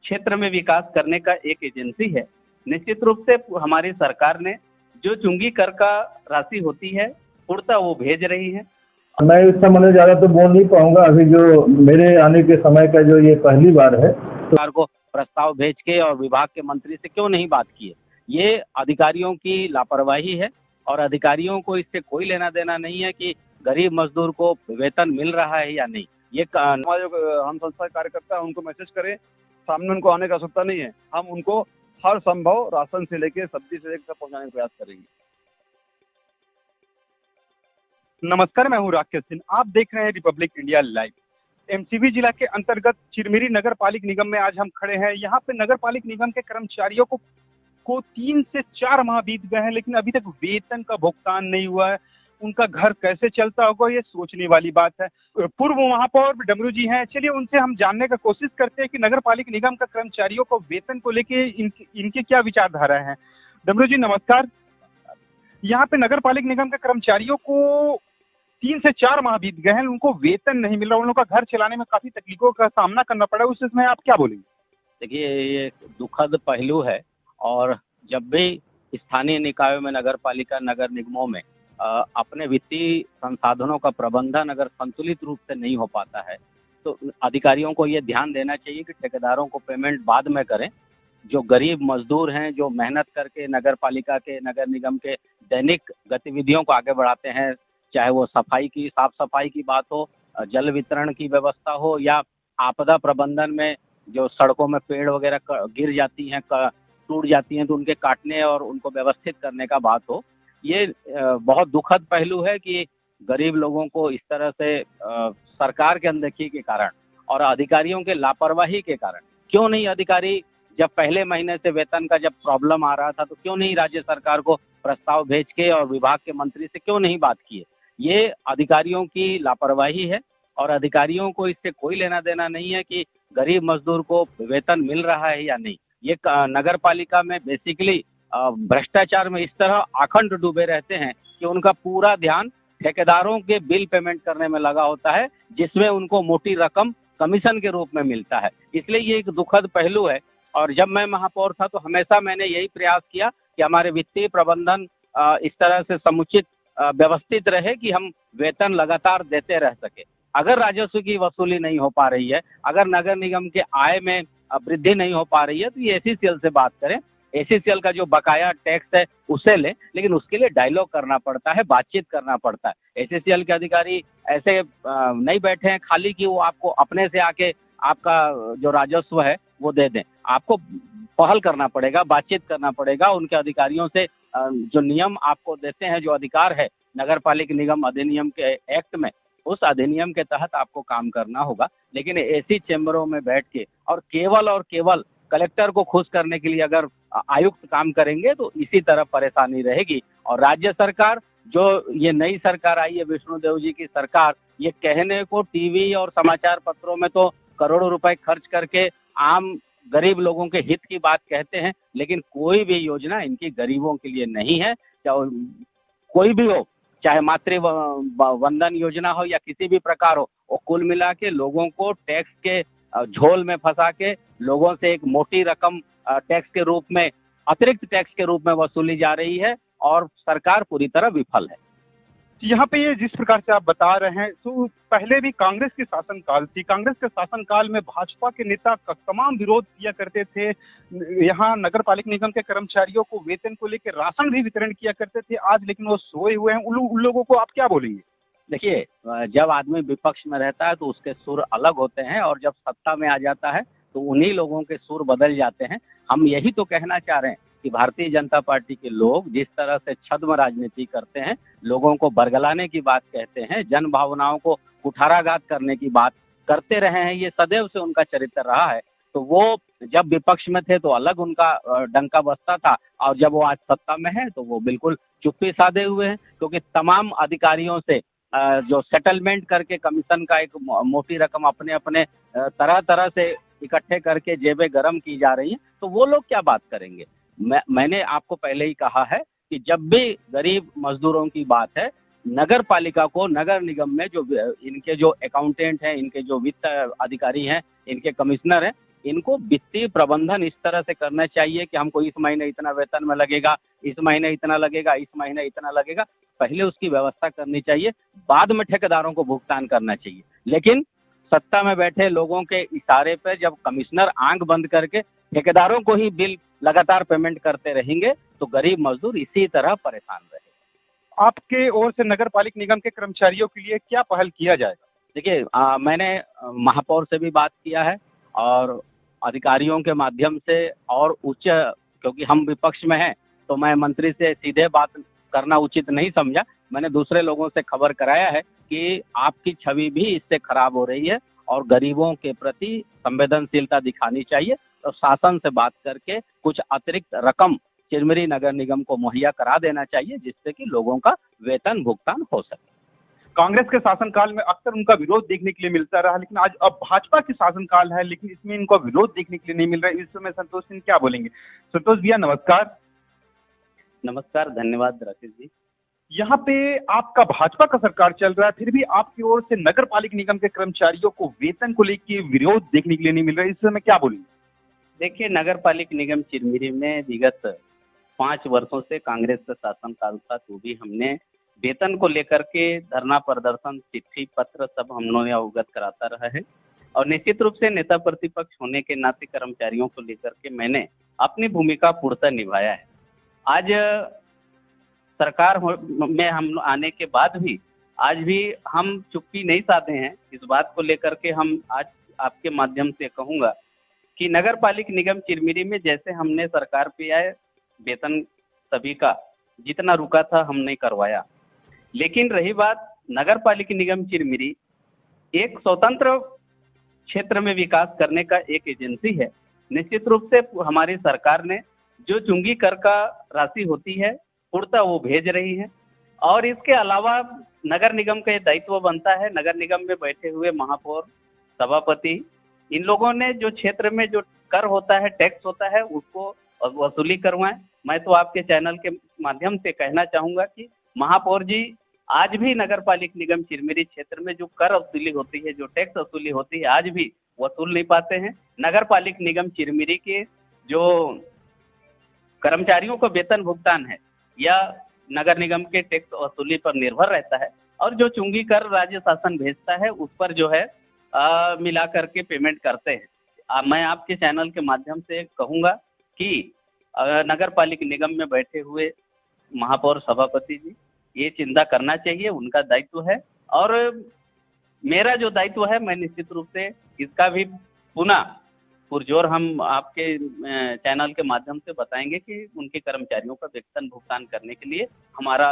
क्षेत्र में विकास करने का एक एजेंसी है। निश्चित रूप से हमारी सरकार ने जो चुंगी कर का राशि होती है पूर्णतः वो भेज रही है। मैं इस समय ज्यादा तो बोल नहीं पाऊंगा, अभी जो मेरे आने के समय का जो ये पहली बार है। सरकार को प्रस्ताव भेज के और विभाग के मंत्री से क्यों नहीं बात की है, ये अधिकारियों की लापरवाही है और अधिकारियों को इससे कोई लेना देना नहीं है कि गरीब मजदूर को वेतन मिल रहा है या नहीं। ये हम संस्था कार्यकर्ता उनको मैसेज करें, सामने उनको आने की आवश्यकता नहीं है। हम उनको हर संभव राशन से लेके सब्जी से लेकर पहुंचाने का प्रयास करेंगे। नमस्कार, मैं हूं राकेश सिंह। आप देख रहे हैं रिपब्लिक इंडिया लाइव। एमसीबी जिला के अंतर्गत चिरमिरी नगर पालिक निगम में आज हम खड़े हैं। यहाँ पे नगर पालिक निगम के कर्मचारियों को 3 से 4 माह बीत गए हैं, लेकिन अभी तक वेतन का भुगतान नहीं हुआ है। उनका घर कैसे चलता होगा ये सोचने वाली बात है। पूर्व महापौर डमरू जी हैं, चलिए उनसे हम जानने का कोशिश करते हैं कि नगर पालिक निगम का कर्मचारियों को वेतन को लेके इनके क्या विचारधारा है। डमरू जी नमस्कार। यहाँ पे नगर पालिक निगम के कर्मचारियों को 3 से 4 माह बीत गए हैं, उनको वेतन नहीं मिल रहा, उन लोगों का घर चलाने में काफी तकलीफों का सामना करना पड़ा। उस समय आप क्या बोलेंगे? देखिए, ये दुखद पहलू है और जब भी स्थानीय निकायों में नगर पालिका नगर निगमों में अपने वित्तीय संसाधनों का प्रबंधन अगर संतुलित रूप से नहीं हो पाता है तो अधिकारियों को ये ध्यान देना चाहिए कि ठेकेदारों को पेमेंट बाद में करें। जो गरीब मजदूर हैं, जो मेहनत करके नगर पालिका के नगर निगम के दैनिक गतिविधियों को आगे बढ़ाते हैं, चाहे वो साफ सफाई की बात हो, जल वितरण की व्यवस्था हो या आपदा प्रबंधन में जो सड़कों में पेड़ वगैरह गिर जाती हैं, टूट जाती हैं तो उनके काटने और उनको व्यवस्थित करने का बात हो। ये बहुत दुखद पहलू है कि गरीब लोगों को इस तरह से सरकार के अनदेखी के कारण और अधिकारियों के लापरवाही के कारण, क्यों नहीं अधिकारी जब पहले महीने से वेतन का जब प्रॉब्लम आ रहा था तो क्यों नहीं राज्य सरकार को प्रस्ताव भेज के और विभाग के मंत्री से क्यों नहीं बात की है। ये अधिकारियों की लापरवाही है और अधिकारियों को इससे कोई लेना देना नहीं है कि गरीब मजदूर को वेतन मिल रहा है या नहीं। ये नगर पालिका में बेसिकली भ्रष्टाचार में इस तरह अखंड डूबे रहते हैं कि उनका पूरा ध्यान ठेकेदारों के बिल पेमेंट करने में लगा होता है, जिसमें उनको मोटी रकम कमीशन के रूप में मिलता है। इसलिए ये एक दुखद पहलू है और जब मैं महापौर था तो हमेशा मैंने यही प्रयास किया कि हमारे वित्तीय प्रबंधन इस तरह से समुचित व्यवस्थित रहे कि हम वेतन लगातार देते रह सके। अगर राजस्व की वसूली नहीं हो पा रही है, अगर नगर निगम के आय में वृद्धि नहीं हो पा रही है तो ये एसीसीएल से बात करें। एसीसीएल का जो बकाया टैक्स है उसे ले, लेकिन उसके लिए डायलॉग करना पड़ता है, बातचीत करना पड़ता है। एसीसीएल के अधिकारी ऐसे नहीं बैठे हैं खाली कि वो आपको अपने से आके आपका जो राजस्व है वो दे दें। आपको पहल करना पड़ेगा, बातचीत करना पड़ेगा उनके अधिकारियों से। जो नियम आपको देते हैं, जो अधिकार है नगर पालिक निगम अधिनियम के एक्ट में, उस अधिनियम के तहत आपको काम करना होगा। लेकिन ऐसी चैम्बरों में बैठ के और केवल कलेक्टर को खुश करने के लिए अगर आयुक्त काम करेंगे तो इसी तरह परेशानी रहेगी। और राज्य सरकार, जो ये नई सरकार आई है विष्णुदेव जी की सरकार, ये कहने को टीवी और समाचार पत्रों में तो करोड़ों रुपए खर्च करके आम गरीब लोगों के हित की बात कहते हैं, लेकिन कोई भी योजना इनकी गरीबों के लिए नहीं है। चाहे कोई भी हो, चाहे मातृ वंदन योजना हो या किसी भी प्रकार हो, वो कुल मिला के लोगों को टैक्स के झोल में फंसा के लोगों से एक मोटी रकम टैक्स के रूप में, अतिरिक्त टैक्स के रूप में वसूली जा रही है और सरकार पूरी तरह विफल है। यहाँ पे ये जिस प्रकार से आप बता रहे हैं तो पहले भी कांग्रेस की शासनकाल थी। कांग्रेस के शासनकाल में भाजपा के नेता का तमाम विरोध किया करते थे। यहाँ नगर पालिक निगम के कर्मचारियों को वेतन को लेकर राशन भी वितरण किया करते थे। आज लेकिन वो सोए हुए हैं। उन लोगों को आप क्या बोलेंगे? देखिए, जब आदमी विपक्ष में रहता है तो उसके सुर अलग होते हैं और जब सत्ता में आ जाता है तो उन्हीं लोगों के सुर बदल जाते हैं। हम यही तो कहना चाह रहे हैं कि भारतीय जनता पार्टी के लोग जिस तरह से छद्म राजनीति करते हैं, लोगों को बरगलाने की बात कहते हैं, जन भावनाओं को कुठाराघात करने की बात करते रहे हैं, ये सदैव से उनका चरित्र रहा है। तो वो जब विपक्ष में थे तो अलग उनका डंका बजता था और जब वो आज सत्ता में है तो वो बिल्कुल चुप्पी साधे हुए हैं, क्योंकि तमाम अधिकारियों से जो सेटलमेंट करके कमीशन का एक मोटी रकम अपने अपने तरह तरह से इकट्ठे करके जेबें गर्म की जा रही हैं, तो वो लोग क्या बात करेंगे। मैंने आपको पहले ही कहा है कि जब भी गरीब मजदूरों की बात है, नगर पालिका को, नगर निगम में जो इनके जो अकाउंटेंट हैं, इनके जो वित्त अधिकारी हैं, इनके कमिश्नर हैं, इनको वित्तीय प्रबंधन इस तरह से करना चाहिए कि हमको इस महीने इतना वेतन में लगेगा, इस महीने इतना लगेगा, इस महीने इतना लगेगा। पहले उसकी व्यवस्था करनी चाहिए, बाद में ठेकेदारों को भुगतान करना चाहिए। लेकिन सत्ता में बैठे लोगों के इशारे पे जब कमिश्नर आंख बंद करके ठेकेदारों को ही बिल लगातार पेमेंट करते रहेंगे तो गरीब मजदूर इसी तरह परेशान रहे। आपके ओर से नगर पालिक निगम के कर्मचारियों के लिए क्या पहल किया जाएगा? देखिए, मैंने महापौर से भी बात किया है और अधिकारियों के माध्यम से और उच्च, क्योंकि हम विपक्ष में हैं तो मैं मंत्री से सीधे बात करना उचित नहीं समझा। मैंने दूसरे लोगों से खबर कराया है कि आपकी छवि भी इससे खराब हो रही है और गरीबों के प्रति संवेदनशीलता दिखानी चाहिए। तो शासन से बात करके कुछ अतिरिक्त रकम चिरमिरी नगर निगम को मुहैया करा देना चाहिए, जिससे कि लोगों का वेतन भुगतान हो सके। कांग्रेस के शासनकाल में अक्सर उनका विरोध देखने के लिए मिलता रहा, लेकिन आज अब भाजपा के शासनकाल है, लेकिन इसमें इनको विरोध देखने के लिए नहीं मिल रहा है। इस समय संतोष सिंह क्या बोलेंगे? संतोष भैया नमस्कार। नमस्कार, धन्यवाद राकेश जी। यहाँ पे आपका भाजपा का सरकार चल रहा है, फिर भी आपकी ओर से नगर पालिक निगम के कर्मचारियों को वेतन को लेकर विरोध देखने के लिए नहीं मिल रहा है। इस समय क्या बोलेंगे? देखिए, नगर पालिक निगम चिरमिरी में विगत 5 वर्षों से कांग्रेस का शासनकाल था, तो भी हमने वेतन को लेकर के धरना प्रदर्शन, चिट्ठी पत्र सब हम लोग अवगत कराता रहा है। और निश्चित रूप से नेता प्रतिपक्ष होने के नाते कर्मचारियों को लेकर के मैंने अपनी भूमिका पूर्णतः निभाया है। आज सरकार में हम आने के बाद भी आज भी हम चुप्पी नहीं साधे हैं। इस बात को लेकर के हम आज आपके माध्यम से कहूंगा कि नगर पालिक निगम चिरमिरी में जैसे हमने सरकार पे आए, वेतन सभी का जितना रुका था हमने करवाया। लेकिन रही बात नगर पालिक निगम चिरमिरी एक स्वतंत्र क्षेत्र में विकास करने का एक एजेंसी है। निश्चित रूप से हमारी सरकार ने जो चुंगी कर का राशि होती है पूर्णतः वो भेज रही है। और इसके अलावा नगर निगम का ये दायित्व बनता है, नगर निगम में बैठे हुए महापौर, सभापति, इन लोगों ने जो क्षेत्र में जो कर होता है, टैक्स होता है, उसको वसूली करवाएं। मैं तो आपके चैनल के माध्यम से कहना चाहूंगा कि महापौर जी आज भी नगर पालिक निगम चिरमिरी क्षेत्र में जो कर वसूली होती है, जो टैक्स वसूली होती है, आज भी वसूल नहीं पाते हैं। नगर पालिक निगम चिरमिरी के जो कर्मचारियों को वेतन भुगतान है या नगर निगम के टैक्स वसूली पर निर्भर रहता है और जो चुंगी कर राज्य शासन भेजता है उस पर जो है मिला करके पेमेंट करते हैं। मैं आपके चैनल के माध्यम से कहूंगा कि नगर पालिक निगम में बैठे हुए महापौर, सभापति जी ये चिंता करना चाहिए, उनका दायित्व है। और मेरा जो दायित्व है, मैं निश्चित रूप से इसका भी पुनः पुरजोर हम आपके चैनल के माध्यम से बताएंगे कि उनके कर्मचारियों का वेतन भुगतान करने के लिए हमारा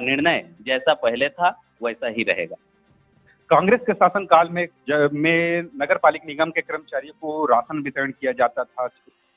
निर्णय जैसा पहले था वैसा ही रहेगा। कांग्रेस के शासनकाल में नगर पालिक निगम के कर्मचारियों को राशन वितरण किया जाता था,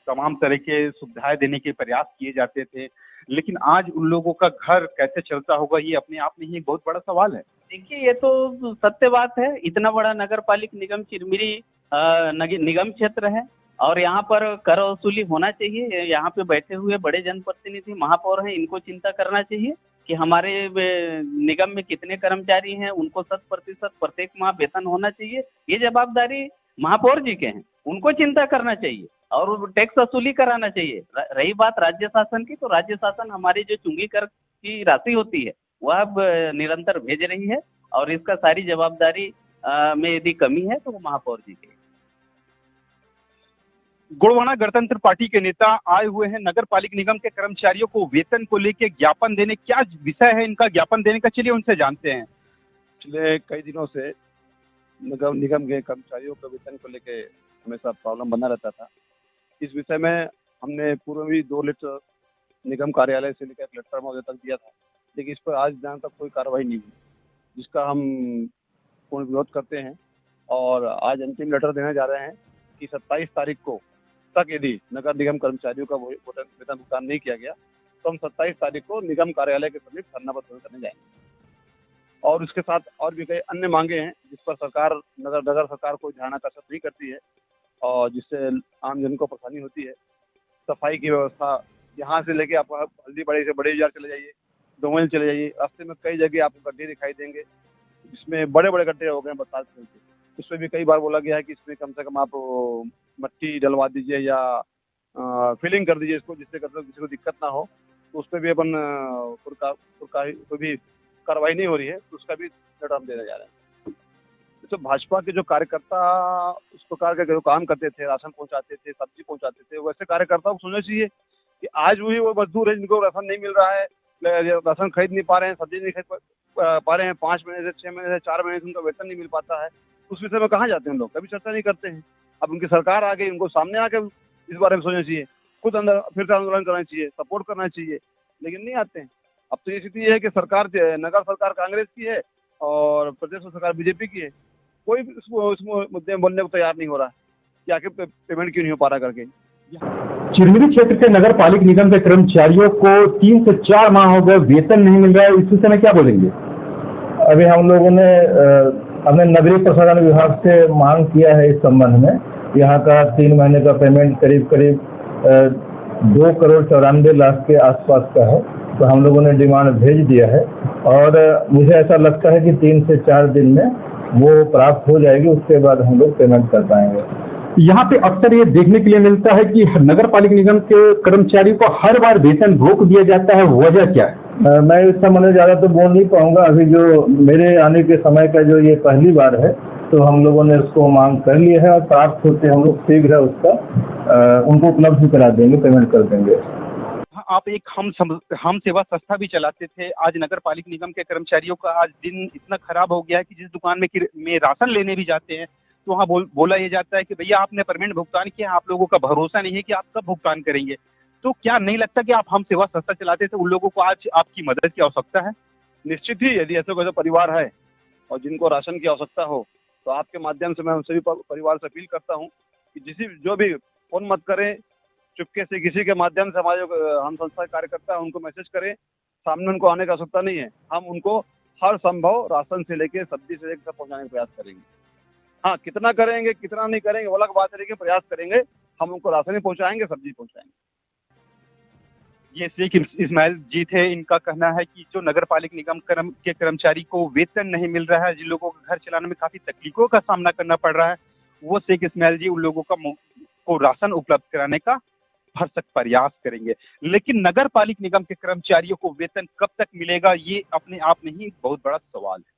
तमाम तरह के सुविधाएं देने के प्रयास किए जाते थे, लेकिन आज उन लोगों का घर कैसे चलता होगा ये अपने आप में ही एक बहुत बड़ा सवाल है। देखिए, ये तो सत्य बात है। इतना बड़ा नगर पालिक निगम चिरमिरी निगम क्षेत्र है और यहाँ पर कर वसूली होना चाहिए। यहाँ पे बैठे हुए बड़े जनप्रतिनिधि महापौर हैं, इनको चिंता करना चाहिए कि हमारे निगम में कितने कर्मचारी हैं, उनको 100% प्रत्येक माह वेतन होना चाहिए। ये जवाबदारी महापौर जी के हैं, उनको चिंता करना चाहिए और टैक्स वसूली कराना चाहिए। रही बात राज्य शासन की, तो राज्य शासन हमारी जो चुंगी कर की राशि होती है वह अब निरंतर भेज रही है और इसका सारी जवाबदारी में यदि कमी है तो वो महापौर जी की। गोड़वाना गणतंत्र पार्टी के नेता आए हुए हैं नगर पालिक निगम के कर्मचारियों को वेतन को लेकर ज्ञापन देने। क्या विषय है इनका ज्ञापन देने का, चलिए उनसे जानते हैं। पिछले कई दिनों से नगर निगम के कर्मचारियों के वेतन को लेकर हमेशा प्रॉब्लम बना रहता था। इस विषय में हमने पूर्व भी 2 लेटर निगम कार्यालय से लेकर कलेक्टर महोदय तक दिया था, लेकिन इस पर आज दिन तक कोई कार्रवाई नहीं हुई, जिसका हम पूर्ण विरोध करते हैं। और आज अंतिम लेटर देने जा रहे हैं कि 27 तारीख को तक यदि नगर निगम कर्मचारियों का वेतन भुगतान नहीं किया गया तो हम 27 तारीख को निगम कार्यालय के समीप धरना प्रदर्शन करने जाएंगे। और उसके साथ और भी कई अन्य मांगे हैं जिस पर सरकार नगर सरकार कोई ध्यान आकर्षित नहीं करती है और जिससे आम जन को परेशानी होती है। सफाई की व्यवस्था, यहाँ से लेके आप हल्दीबाड़ी से बड़े बाजार चले जाइए, डोमल चले जाइए, रास्ते में कई जगह आपको गड्ढे दिखाई देंगे, जिसमें बड़े बड़े गड्ढे हो गए बरसात के चलते। उसमें भी कई बार बोला गया है कि इसमें कम से कम आप मट्टी डलवा दीजिए या फिलिंग कर दीजिए इसको, जिससे किसी को दिक्कत ना हो। तो उस पर भी अपन कोई भी कार्रवाई नहीं हो रही है, तो उसका भी लेटर हम देने जा रहे हैं। तो भाजपा के जो कार्यकर्ता उस प्रकार का जो काम करते थे, राशन पहुंचाते थे, सब्जी पहुंचाते थे, वैसे कार्यकर्ताओं को सोचना चाहिए कि आज भी वो मजदूर है जिनको राशन नहीं मिल रहा है, राशन खरीद नहीं पा रहे हैं, सब्जी नहीं खरीद पा रहे हैं, 5 महीने से 6 महीने से 4 महीने से उनका वेतन नहीं मिल पाता है। उस विषय में कहाँ जाते हैं लोग, कभी चर्चा नहीं करते हैं। अब उनकी सरकार आ गई, उनको सामने आके इस बारे में सोचना चाहिए, खुद अंदर फिर से आंदोलन करना चाहिए, सपोर्ट करना चाहिए, लेकिन नहीं आते हैं। अब तो ये स्थिति है कि सरकार नगर सरकार कांग्रेस की है और प्रदेश सरकार बीजेपी की है, कोई भी इस मुद्दे में बोलने को तैयार नहीं हो रहा है कि आखिर पेमेंट क्यों नहीं हो पा रहा करके। चिरमिरी क्षेत्र के नगर पालिक निगम के कर्मचारियों को 3 से 4 माह हो गए, वेतन नहीं मिल रहा है, इस विषय में क्या बोलेंगे? अभी हम लोगों ने अपने नगरीय प्रशासन विभाग से मांग किया है इस संबंध में। यहाँ का 3 महीने का पेमेंट करीब 2,94,00,000 के आसपास का है, तो हम लोगों ने डिमांड भेज दिया है और मुझे ऐसा लगता है कि 3 से 4 दिन में वो प्राप्त हो जाएगी, उसके बाद हम लोग पेमेंट कर पाएंगे। यहाँ पे अक्सर ये देखने के लिए मिलता है कि नगर पालिक निगम के कर्मचारियों को हर बार वेतन रोक दिया जाता है, वजह क्या है? मैं इस संबंध में ज्यादा तो बोल नहीं पाऊंगा। अभी जो मेरे आने के समय का जो ये पहली बार है, तो हम लोगों ने उसको मांग कर लिया है और प्राप्त होते हम लोग शीघ्र उसका उनको उपलब्ध करा देंगे, पेमेंट कर देंगे। आप एक हम सेवा संस्था भी चलाते थे, आज नगर पालिक निगम के कर्मचारियों का आज दिन इतना खराब हो गया है कि जिस दुकान में राशन लेने भी जाते हैं तो वहाँ बोला ये जाता है कि भैया आपने परमानेंट भुगतान किया, आप लोगों का भरोसा नहीं है कि आप कब भुगतान करेंगे। तो क्या नहीं लगता कि आप हम सेवा संस्था चलाते थे, उन लोगों को आज आपकी मदद की आवश्यकता है? निश्चित ही, यदि ऐसा कोई परिवार है और जिनको राशन की आवश्यकता हो, तो आपके माध्यम से मैं उन सभी परिवार से अपील करता हूँ कि जो भी फोन मत करें, चुपके से किसी के माध्यम से हमारे हम संस्था के कार्यकर्ता है उनको मैसेज करें, सामने उनको आने की आवश्यकता नहीं है। हम उनको हर संभव राशन से लेके सब्जी से लेकर पहुंचाने का प्रयास करेंगे। हाँ, कितना करेंगे कितना नहीं करेंगे वो अलग बात है, लेकिन प्रयास करेंगे, हम उनको राशन ही पहुंचाएंगे, सब्जी पहुंचाएंगे। ये शेख इस्माइल जी थे, इनका कहना है कि जो नगर पालिक निगम के कर्मचारी को वेतन नहीं मिल रहा है, जिन लोगों को घर चलाने में काफी तकलीफों का सामना करना पड़ रहा है, वो शेख इस्माइल जी उन लोगों को राशन उपलब्ध कराने का भरसक प्रयास करेंगे। लेकिन नगर पालिक निगम के कर्मचारियों को वेतन कब तक मिलेगा, ये अपने आप में ही बहुत बड़ा सवाल है।